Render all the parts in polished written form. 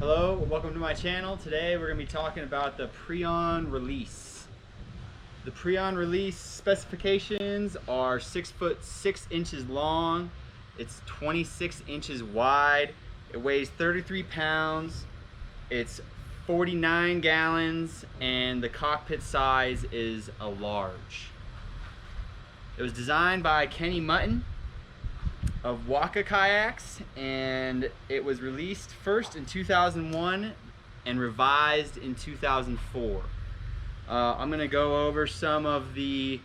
Hello, welcome to my channel. Today we're going to be talking about the Prijon Release. The Prijon Release specifications are 6 foot 6 inches long. It's 26 inches wide. It weighs 33 pounds. It's 49 gallons and the cockpit size is a large. It was designed by Kenny Mutton of Waka Kayaks, and it was released first in 2001 and revised in 2004. I'm going to go over some of the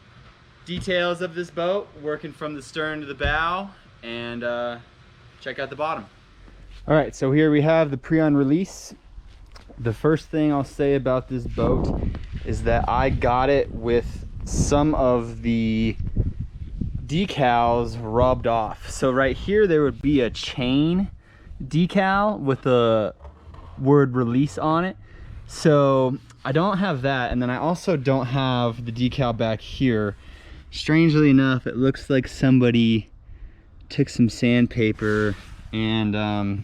details of this boat, working from the stern to the bow, and check out the bottom. Alright, so here we have the Prijon Release. The first thing I'll say about this boat is that I got it with some of the decals rubbed off. So right here there would be a chain decal with the word release on it. So I don't have that, and then I also don't have the decal back here. Strangely enough, it looks like somebody took some sandpaper and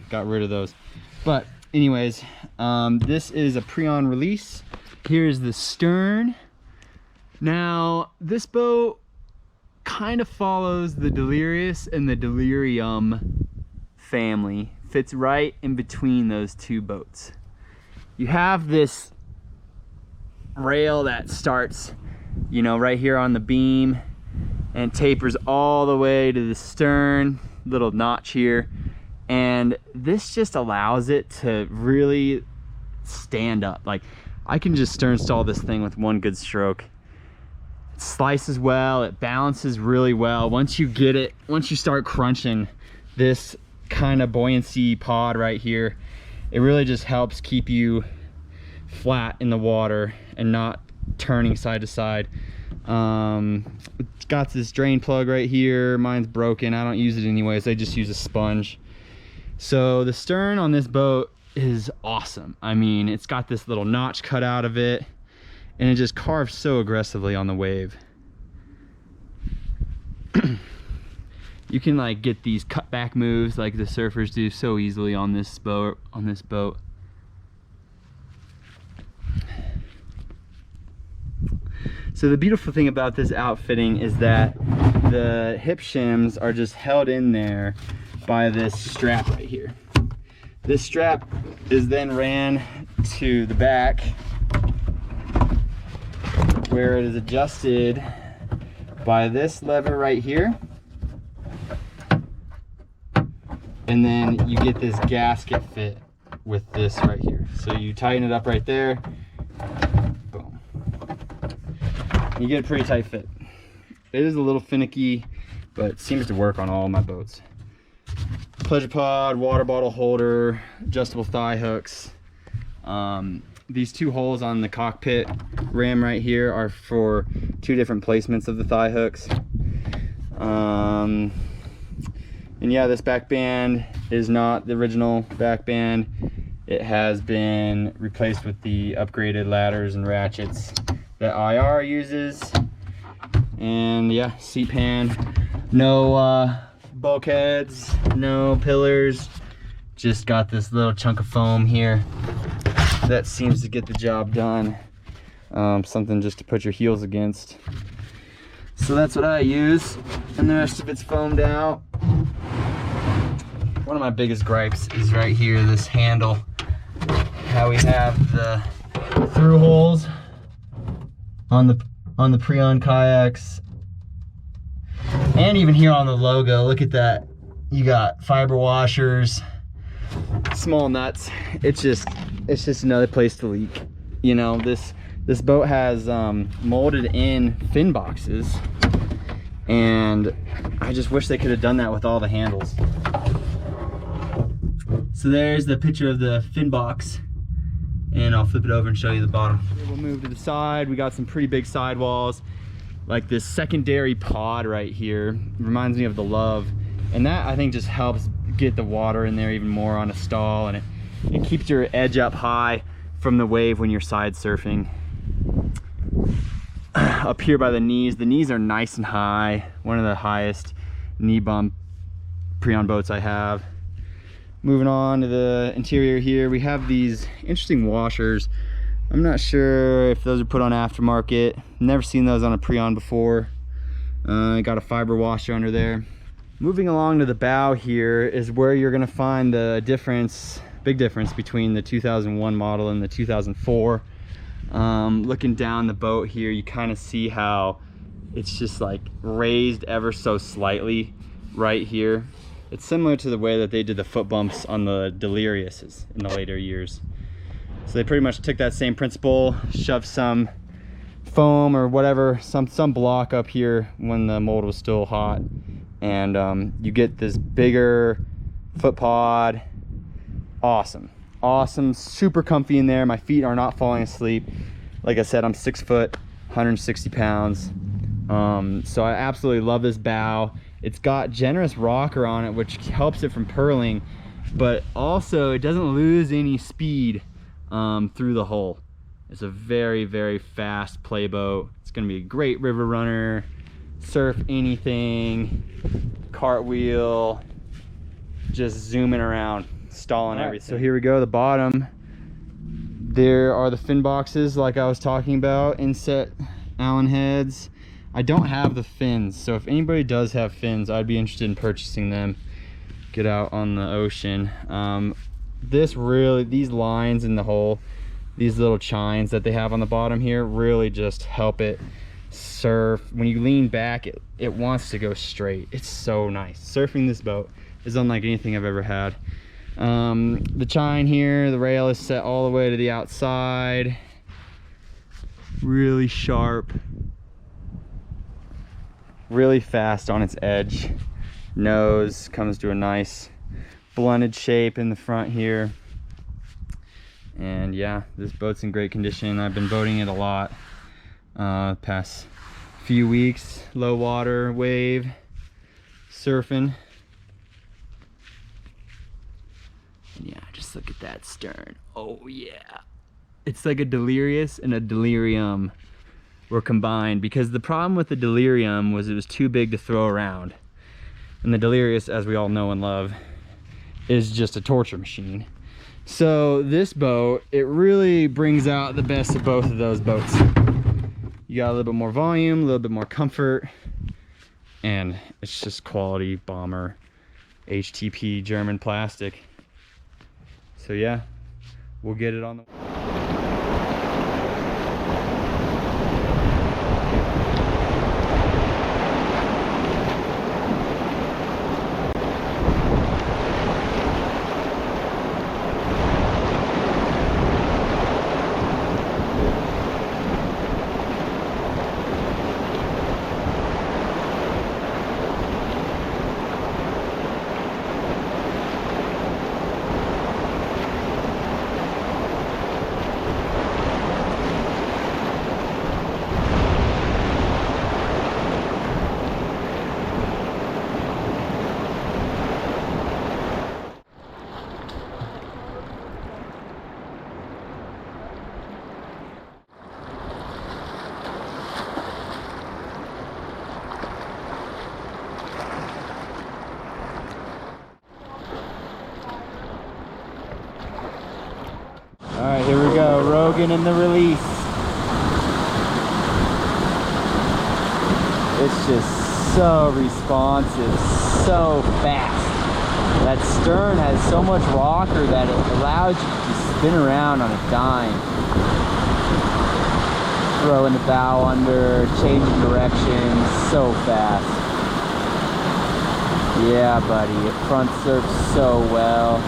got rid of those. But anyways, this is a Prijon Release. Here's the stern. Now this boat kind of follows the Delirious and the Delirium family. Fits right in between those two boats. You have this rail that starts, you know, right here on the beam and tapers all the way to the stern, little notch here, and this just allows it to really stand up. Like, I can just stern stall this thing with one good stroke. Slices well, it balances really well. Once you start crunching this kind of buoyancy pod right here, it really just helps keep you flat in the water and not turning side to side. It's got this drain plug right here. Mine's broken. I don't use it anyways. I just use a sponge. So the stern on this boat is awesome. I mean, it's got this little notch cut out of it, and it just carves so aggressively on the wave. You can like get these cutback moves like the surfers do so easily on this boat. So the beautiful thing about this outfitting is that the hip shims are just held in there by this strap right here. This strap is then ran to the back, where it is adjusted by this lever right here, and then you get this gasket fit with this right here. So you tighten it up right there, boom, you get a pretty tight fit. It is a little finicky, but it seems to work on all my boats. Pleasure pod, water bottle holder, adjustable thigh hooks. These two holes on the cockpit ram right here are for two different placements of the thigh hooks. And yeah, this back band is not the original back band. It has been replaced with the upgraded ladders and ratchets that IR uses. And yeah, seat pan, no bulkheads, no pillars, just got this little chunk of foam here that seems to get the job done. Something just to put your heels against. So that's what I use, and the rest of it's foamed out. One of my biggest gripes is right here, this handle. How we have the through holes on the Prijon kayaks, and even here on the logo. Look at that. You got fiber washers, small nuts. It's just another place to leak. You know, this boat has molded in fin boxes, and I just wish they could have done that with all the handles. So there's the picture of the fin box, and I'll flip it over and show you the bottom. We'll move to the side. We got some pretty big sidewalls, like this secondary pod right here. Reminds me of the Love, and that I think just helps get the water in there even more on a stall, and it keeps your edge up high from the wave when you're side surfing. Up here by the knees are nice and high. One of the highest knee bump Prijon boats I have. Moving on to the interior here, we have these interesting washers. I'm not sure if those are put on aftermarket. Never seen those on a Prijon before. Got a fiber washer under there. Moving along to the bow here is where you're gonna find the difference, big difference between the 2001 model and the 2004. Looking down the boat here, you kind of see how it's just like raised ever so slightly right here. It's similar to the way that they did the foot bumps on the Deliriouses in the later years. So they pretty much took that same principle, shoved some foam or whatever, some block up here when the mold was still hot, and you get this bigger foot pod. Awesome, super comfy in there. My feet are not falling asleep. Like I said, I'm 6 foot, 160 pounds. So I absolutely love this bow. It's got generous rocker on it, which helps it from purling, but also it doesn't lose any speed through the hull. It's a very, very fast play boat. It's gonna be a great river runner, surf anything, cartwheel, just zooming around, stalling everything. So here we go, the bottom. There are the fin boxes like I was talking about, inset Allen heads. I don't have the fins, so if anybody does have fins, I'd be interested in purchasing them. Get out on the ocean. These lines in the hull, these little chines that they have on the bottom here, really just help it surf. When you lean back, it wants to go straight. It's so nice. Surfing this boat is unlike anything I've ever had. The chine here, the rail is set all the way to the outside. Really sharp. Really fast on its edge. Nose comes to a nice blunted shape in the front here. And yeah, this boat's in great condition. I've been boating it a lot past few weeks. Low water, wave, surfing. And yeah, just look at that stern. Oh yeah. It's like a Delirious and a Delirium were combined, because the problem with the Delirium was it was too big to throw around, and the Delirious, as we all know and love, is just a torture machine. So this boat, it really brings out the best of both of those boats. You got a little bit more volume, a little bit more comfort, and it's just quality bomber HTP German plastic. So yeah, we'll get it on the Alright, here we go, Rogan and the Release. It's just so responsive, so fast. That stern has so much rocker that it allows you to spin around on a dime. Throwing the bow under, changing directions, so fast. Yeah, buddy, it front surfs so well.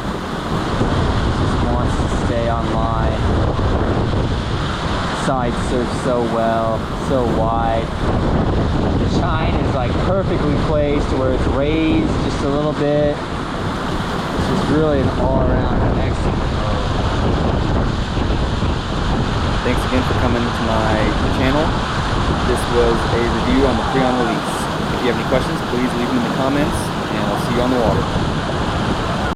Wants to stay online. Side surfs so well, so wide. The chine is like perfectly placed where it's raised just a little bit. It's just really an all-around excellent boat. Thanks again for coming to my channel. This was a review on the Prijon Release. If you have any questions, please leave them in the comments, and I'll see you on the water.